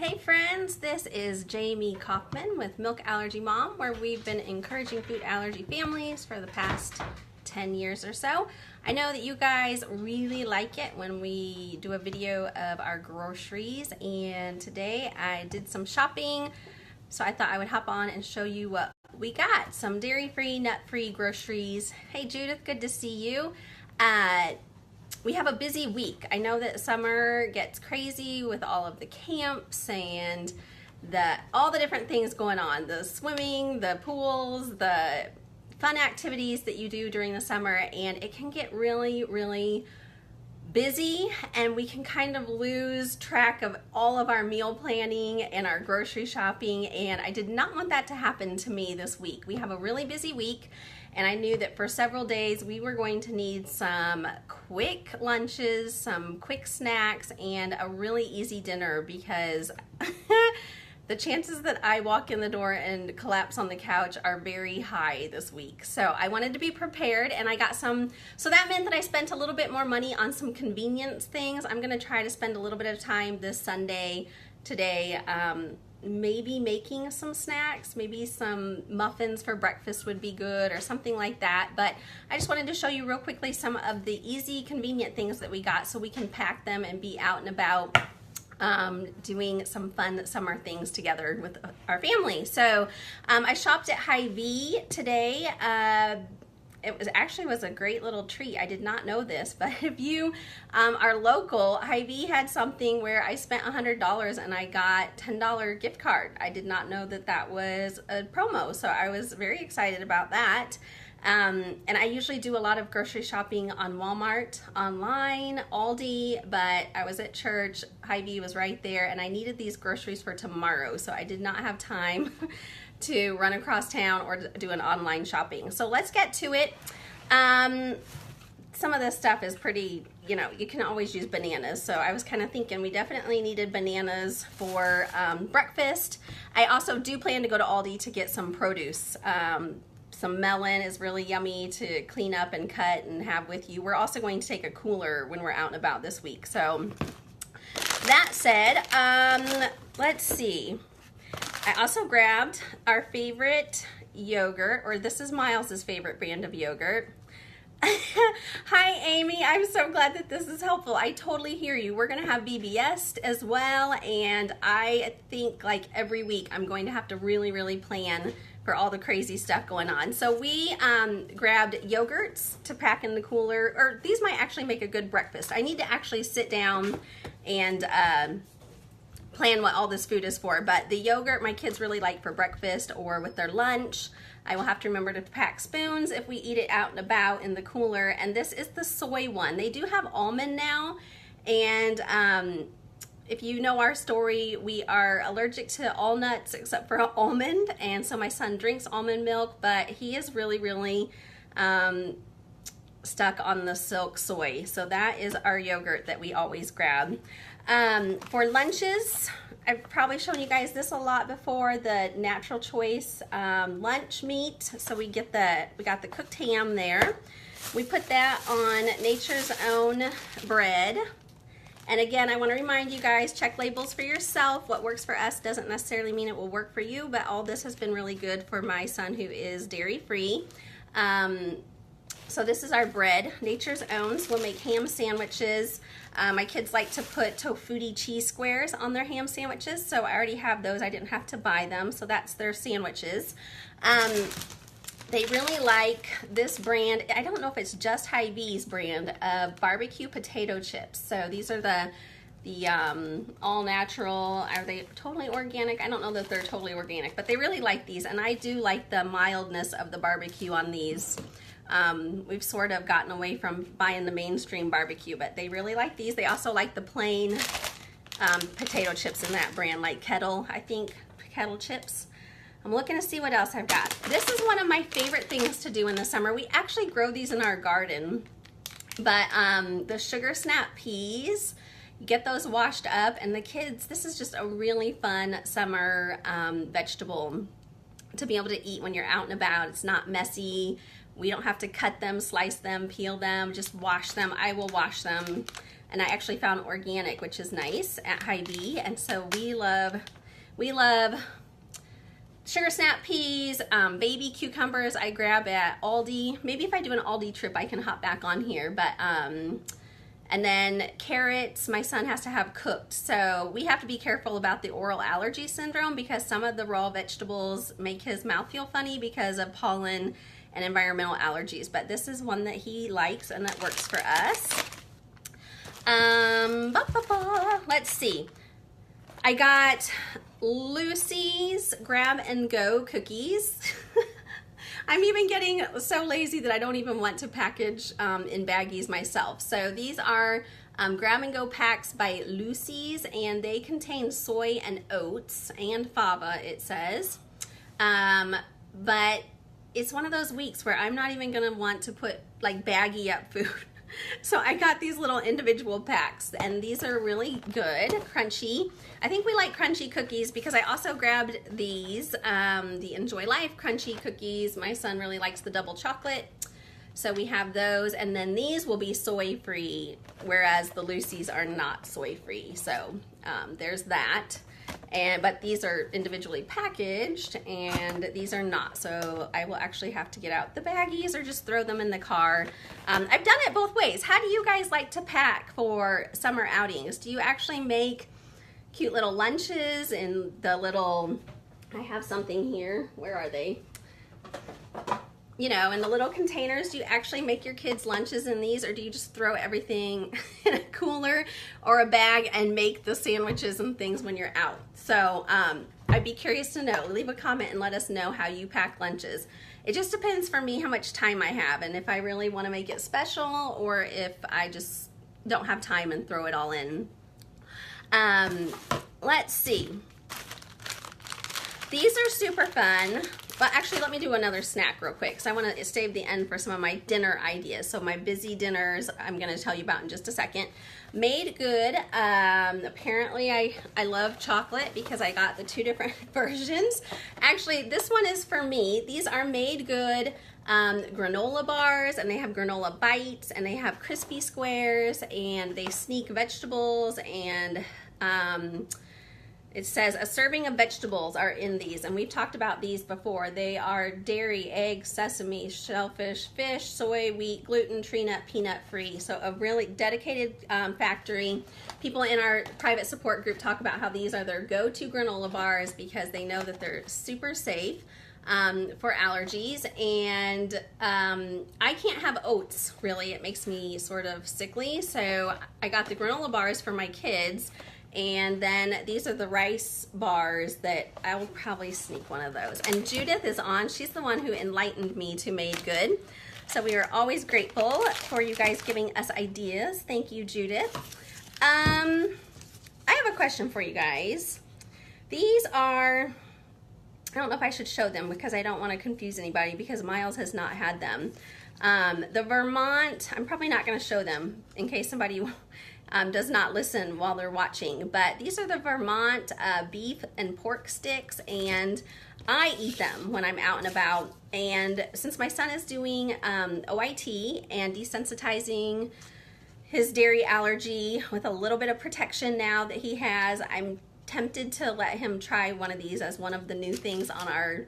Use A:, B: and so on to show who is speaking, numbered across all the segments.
A: Hey friends, this is Jamie Kaufman with Milk Allergy Mom, where we've been encouraging food allergy families for the past 10 years or so. I know that you guys really like it when we do a video of our groceries, and today I did some shopping, so I thought I would hop on and show you what we got. Some dairy-free, nut-free groceries. Hey Judith, good to see you. We have a busy week. I know that summer gets crazy with all of the camps and all the different things going on. The swimming, the pools, the fun activities that you do during the summer, and it can get really, really busy, and we can kind of lose track of all of our meal planning and our grocery shopping, and I did not want that to happen to me this week. We have a really busy week, and I knew that for several days we were going to need some quick lunches, some quick snacks, and a really easy dinner, because the chances that I walk in the door and collapse on the couch are very high this week. So I wanted to be prepared, and I got some, so that meant that I spent a little bit more money on some convenience things. I'm gonna try to spend a little bit of time this Sunday, today, maybe making some snacks, maybe some muffins for breakfast would be good, or something like that. But I just wanted to show you real quickly some of the easy, convenient things that we got so we can pack them and be out and about doing some fun summer things together with our family. So I shopped at Hy-Vee today. It actually was a great little treat. I did not know this, but if you are local, Hy-Vee had something where I spent $100 and I got $10 gift card. I did not know that that was a promo, so I was very excited about that. And I usually do a lot of grocery shopping on Walmart, online, Aldi, but I was at church, Hy-Vee was right there, and I needed these groceries for tomorrow, so I did not have time to run across town or do an online shopping. So let's get to it. Some of this stuff is pretty, you know, you can always use bananas, so I was kind of thinking we definitely needed bananas for breakfast. I also do plan to go to Aldi to get some produce. Some melon is really yummy to clean up and cut and have with you. We're also going to take a cooler when we're out and about this week. So that said, let's see. I also grabbed our favorite yogurt, or this is Miles's favorite brand of yogurt. Hi Amy, I'm so glad that this is helpful. I totally hear you. We're gonna have BBS as well, and I think like every week I'm going to have to really, really plan for all the crazy stuff going on. So we grabbed yogurts to pack in the cooler, or these might actually make a good breakfast. I need to actually sit down and plan what all this food is for, but the yogurt my kids really like for breakfast or with their lunch. I will have to remember to pack spoons if we eat it out and about in the cooler, and this is the soy one. They do have almond now, and if you know our story, we are allergic to all nuts except for almond, and so my son drinks almond milk, but he is really, really stuck on the silk soy. So that is our yogurt that we always grab. For lunches, I've probably shown you guys this a lot before, the Natural Choice lunch meat. So we got the cooked ham there. We put that on Nature's Own bread. And again, I want to remind you guys, check labels for yourself. What works for us doesn't necessarily mean it will work for you, but all this has been really good for my son who is dairy-free. So this is our bread, Nature's Own. So we'll make ham sandwiches. My kids like to put tofutti cheese squares on their ham sandwiches, so I already have those. I didn't have to buy them, so that's their sandwiches. They really like this brand. I don't know if it's just Hy-Vee's brand of barbecue potato chips. So these are the all natural. Are they totally organic? I don't know that they're totally organic, but they really like these, and I do like the mildness of the barbecue on these. We've sort of gotten away from buying the mainstream barbecue, but they really like these. They also like the plain potato chips in that brand, like Kettle, I think, Kettle chips. I'm looking to see what else I've got. This is one of my favorite things to do in the summer. We actually grow these in our garden, but the sugar snap peas, you get those washed up, and the kids, this is just a really fun summer vegetable to be able to eat when you're out and about. It's not messy. We don't have to cut them, slice them, peel them, just wash them. I will wash them and I actually found organic, which is nice, at Hy-Vee. And so we love sugar snap peas, baby cucumbers I grab at Aldi. Maybe if I do an Aldi trip, I can hop back on here. But and then carrots, my son has to have cooked. So we have to be careful about the oral allergy syndrome because some of the raw vegetables make his mouth feel funny because of pollen and environmental allergies. But this is one that he likes and that works for us. Let's see. I got Lucy's Grab and Go cookies. I'm even getting so lazy that I don't even want to package in baggies myself. So these are Grab and Go packs by Lucy's, and they contain soy and oats and fava, it says. But it's one of those weeks where I'm not even gonna want to put like baggy up food. So I got these little individual packs, and these are really good, crunchy. I think we like crunchy cookies because I also grabbed these, the Enjoy Life crunchy cookies. My son really likes the double chocolate, so we have those. And then these will be soy-free, whereas the Lucy's are not soy-free. So there's that. But these are individually packaged, and these are not. So I will actually have to get out the baggies or just throw them in the car. I've done it both ways. How do you guys like to pack for summer outings? Do you actually make cute little lunches in the little, I have something here. Where are they? You know, in the little containers, do you actually make your kids lunches in these, or do you just throw everything in a cooler or a bag and make the sandwiches and things when you're out? So I'd be curious to know. Leave a comment and let us know how you pack lunches. It just depends for me how much time I have and if I really want to make it special or if I just don't have time and throw it all in. Let's see. These are super fun. Well, actually, let me do another snack real quick because I want to save the end for some of my dinner ideas. So my busy dinners, I'm going to tell you about in just a second. Made Good. Apparently, I love chocolate because I got the 2 different versions. Actually, this one is for me. These are Made Good granola bars, and they have granola bites, and they have crispy squares, and they sneak vegetables, and it says a serving of vegetables are in these, and we've talked about these before. They are dairy, egg, sesame, shellfish, fish, soy, wheat, gluten, tree nut, peanut free. So a really dedicated factory. People in our private support group talk about how these are their go-to granola bars because they know that they're super safe for allergies. And I can't have oats, really. It makes me sort of sickly. So I got the granola bars for my kids. And then these are the rice bars that I will probably sneak one of those. And Judith is on. She's the one who enlightened me to Made Good. So we are always grateful for you guys giving us ideas. Thank you, Judith. I have a question for you guys. These are, I don't know if I should show them because I don't want to confuse anybody because Miles has not had them. The Vermont, I'm probably not going to show them in case somebody does not listen while they're watching, but these are the Vermont beef and pork sticks, and I eat them when I'm out and about. And since my son is doing OIT and desensitizing his dairy allergy with a little bit of protection now that he has, I'm tempted to let him try one of these as one of the new things on our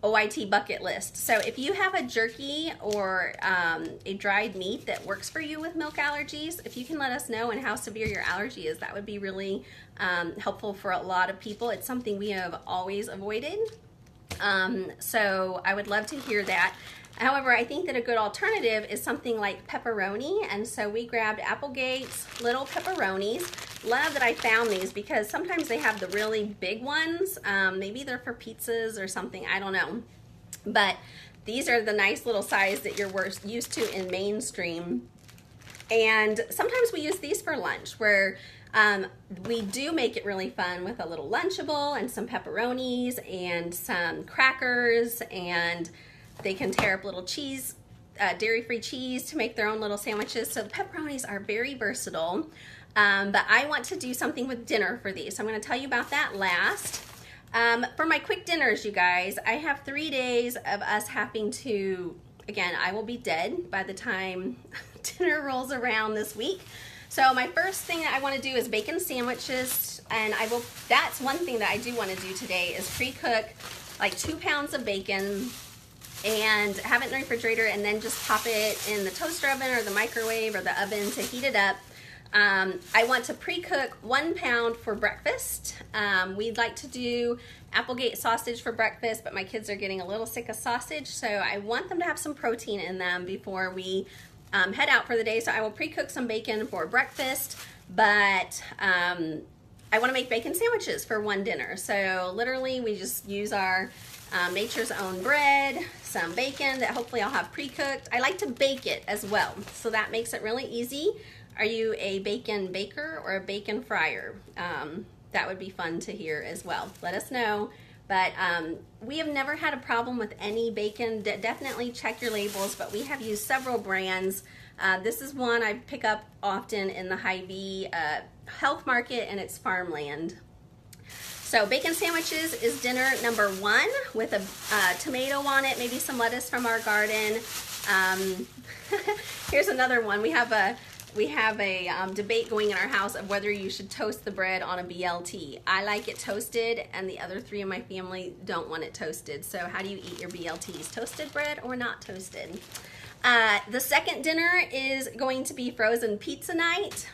A: OIT bucket list. So if you have a jerky or a dried meat that works for you with milk allergies, if you can let us know and how severe your allergy is, that would be really helpful for a lot of people. It's something we have always avoided. So I would love to hear that. However, I think that a good alternative is something like pepperoni, and so we grabbed Applegate's little pepperonis. Love that I found these because sometimes they have the really big ones. Maybe they're for pizzas or something, I don't know. But these are the nice little size that you're used to in mainstream. And sometimes we use these for lunch where we do make it really fun with a little Lunchable and some pepperonis and some crackers, and they can tear up little cheese, dairy-free cheese to make their own little sandwiches. So the pepperonis are very versatile. But I want to do something with dinner for these. So I'm going to tell you about that last. For my quick dinners, you guys, I have 3 days of us having to, again, I will be dead by the time dinner rolls around this week. So my first thing that I want to do is bacon sandwiches, and that's one thing that I do want to do today is pre-cook like 2 pounds of bacon and have it in the refrigerator, and then just pop it in the toaster oven or the microwave or the oven to heat it up. I want to pre-cook 1 pound for breakfast. We'd like to do Applegate sausage for breakfast, but my kids are getting a little sick of sausage, so I want them to have some protein in them before we head out for the day. So I will pre-cook some bacon for breakfast, but I want to make bacon sandwiches for one dinner. So literally we just use our Nature's Own bread, some bacon that hopefully I'll have pre-cooked. I like to bake it as well, so that makes it really easy. Are you a bacon baker or a bacon fryer? That would be fun to hear as well. Let us know. But we have never had a problem with any bacon. Definitely check your labels, but we have used several brands. This is one I pick up often in the Hy-Vee Health Market, and it's Farmland. So bacon sandwiches is dinner number 1 with a tomato on it, maybe some lettuce from our garden. Here's another one. We have a debate going in our house of whether you should toast the bread on a BLT. I like it toasted, and the other 3 in my family don't want it toasted. So how do you eat your BLTs? Toasted bread or not toasted? The second dinner is going to be frozen pizza night.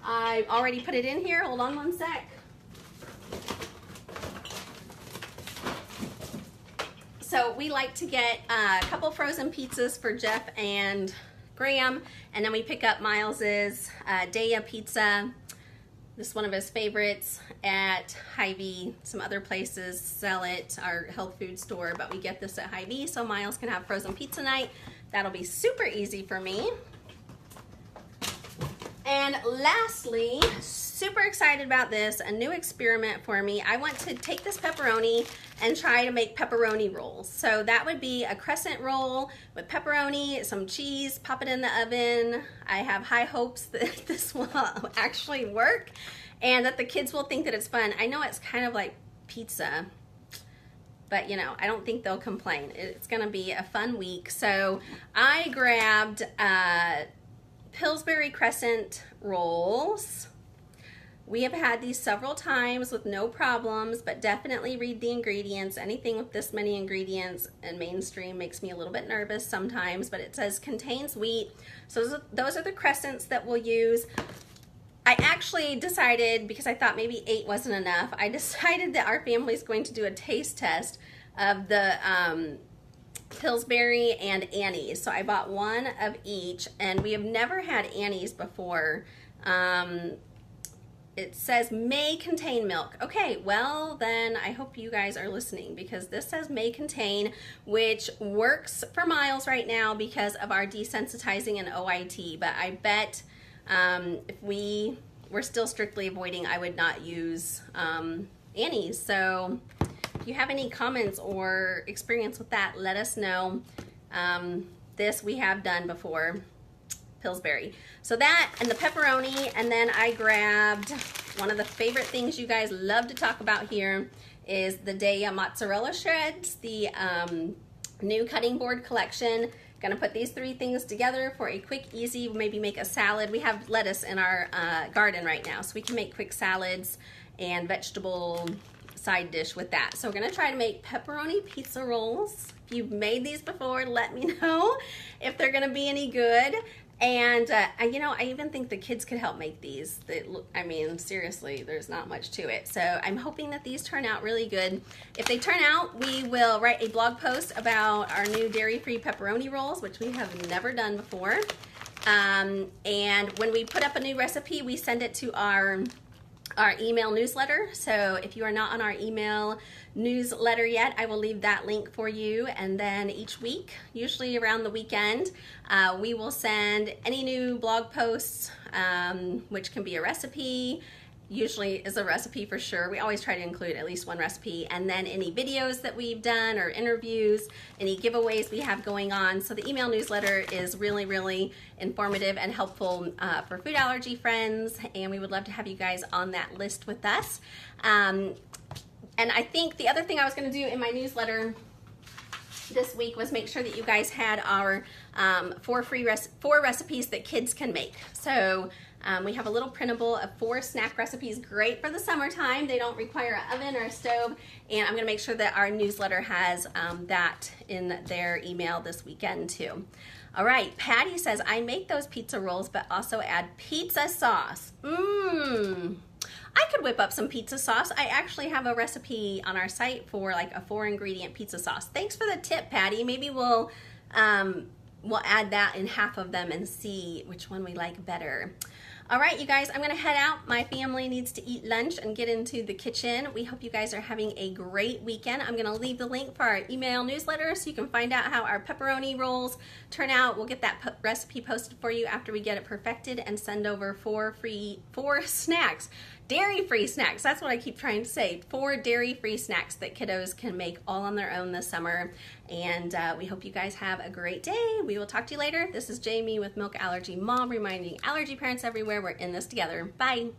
A: I already put it in here. Hold on one sec. So we like to get a couple frozen pizzas for Jeff and Graham, and then we pick up Miles's Daya Pizza. This is one of his favorites at Hy-Vee. Some other places sell it, our health food store, but we get this at Hy-Vee so Miles can have frozen pizza night. That'll be super easy for me. And lastly, super excited about this, a new experiment for me. I want to take this pepperoni and try to make pepperoni rolls. So that would be a crescent roll with pepperoni, some cheese, pop it in the oven. I have high hopes that this will actually work and that the kids will think that it's fun. I know it's kind of like pizza, but you know, I don't think they'll complain. It's gonna be a fun week. So I grabbed Pillsbury crescent rolls. We have had these several times with no problems, but definitely read the ingredients. Anything with this many ingredients and mainstream makes me a little bit nervous sometimes, but it says contains wheat. So those are the crescents that we'll use. I actually decided, because I thought maybe 8 wasn't enough, I decided that our family is going to do a taste test of the Pillsbury and Annie's. So I bought 1 of each, and we have never had Annie's before. It says may contain milk. Okay, well then I hope you guys are listening, because this says may contain, which works for Miles right now because of our desensitizing and OIT, but I bet if we were still strictly avoiding, I would not use Annie's. So if you have any comments or experience with that, let us know. This we have done before, Pillsbury. So that and the pepperoni, and then I grabbed one of the favorite things you guys love to talk about here is the Daya mozzarella shreds, the new cutting board collection. Gonna put these 3 things together for a quick, easy, maybe make a salad. We have lettuce in our garden right now, so we can make quick salads and vegetable side dish with that. So we're gonna try to make pepperoni pizza rolls. If you've made these before, let me know if they're gonna be any good. And you know, I even think the kids could help make these. I mean, seriously, there's not much to it. So I'm hoping that these turn out really good. If they turn out, we will write a blog post about our new dairy-free pepperoni rolls, which we have never done before. And when we put up a new recipe, we send it to our email newsletter. So if you are not on our email newsletter yet, I will leave that link for you. And then each week, usually around the weekend, we will send any new blog posts, which can be a recipe, usually is a recipe for sure. We always try to include at least 1 recipe, and then any videos that we've done or interviews, any giveaways we have going on. So the email newsletter is really, really informative and helpful for food allergy friends, and we would love to have you guys on that list with us. And I think the other thing I was going to do in my newsletter this week was make sure that you guys had our 4 recipes that kids can make. So we have a little printable of 4 snack recipes, great for the summertime. They don't require an oven or a stove, and I'm gonna make sure that our newsletter has that in their email this weekend too. All right, Patty says, I make those pizza rolls, but also add pizza sauce. I could whip up some pizza sauce. I actually have a recipe on our site for like a 4-ingredient pizza sauce. Thanks for the tip, Patty. Maybe we'll add that in half of them and see which one we like better. All right, you guys, I'm gonna head out. My family needs to eat lunch and get into the kitchen. We hope you guys are having a great weekend. I'm gonna leave the link for our email newsletter so you can find out how our pepperoni rolls turn out. We'll get that recipe posted for you after we get it perfected and send over 4 snacks. Dairy-free snacks, that's what I keep trying to say. 4 dairy-free snacks that kiddos can make all on their own this summer. And we hope you guys have a great day. We will talk to you later. This is Jamie with Milk Allergy Mom, reminding allergy parents everywhere we're in this together. Bye.